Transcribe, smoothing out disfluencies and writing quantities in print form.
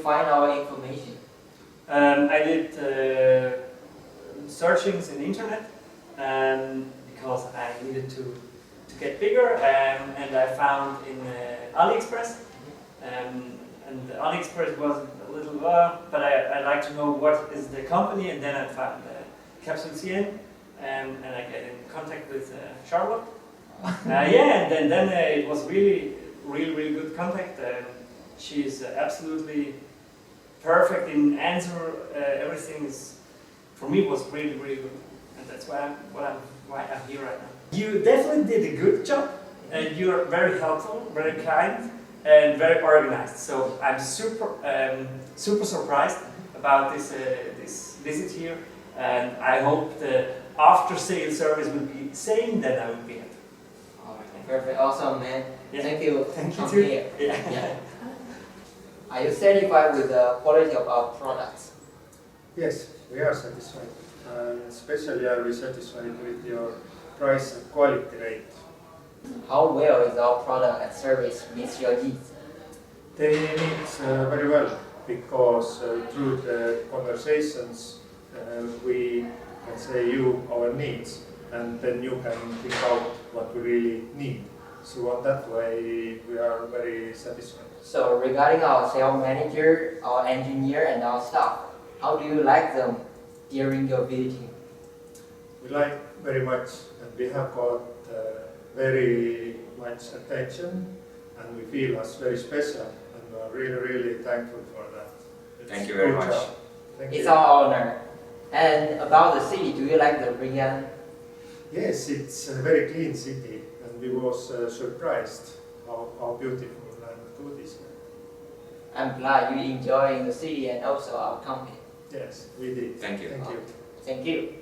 find our information? I did searchings in the internet because I needed to get bigger, and I found in AliExpress. And AliExpress was a little, but I like to know what is the company, and then I found CapsulCN, and I get in contact with Charlotte. Yeah, and then it was really good contact. She's absolutely perfect in answer. Everything is, for me, was really good, and that's why I'm here right now. You definitely did a good job, and you're very helpful, very kind, and very organized. So I'm super surprised about this visit here, and I hope the after-sales service will be the same. Then I will be happy. Perfect, awesome, man. Yeah. Thank you. Thank you Come too. here. Yeah. Are you satisfied with the quality of our products? Yes, we are satisfied. Especially are we satisfied with your price and quality rate. How well is our product and service meets your needs? They meet very well because through the conversations we can say you our needs, and then you can think out what we really need. So on that way we are very satisfied. So regarding our sales manager, our engineer, and our staff, how do you like them during your visiting? We like very much, and we have got very much attention, and we feel us very special, and we are really thankful for that. Thank you very much. Thank It's you. our honor. And about the city, do you like the Rian? Yes, it's a very clean city, and we was surprised how beautiful and good it is. I'm glad you enjoying the city and also our company. Yes, we did. Thank you. Thank you. Thank you.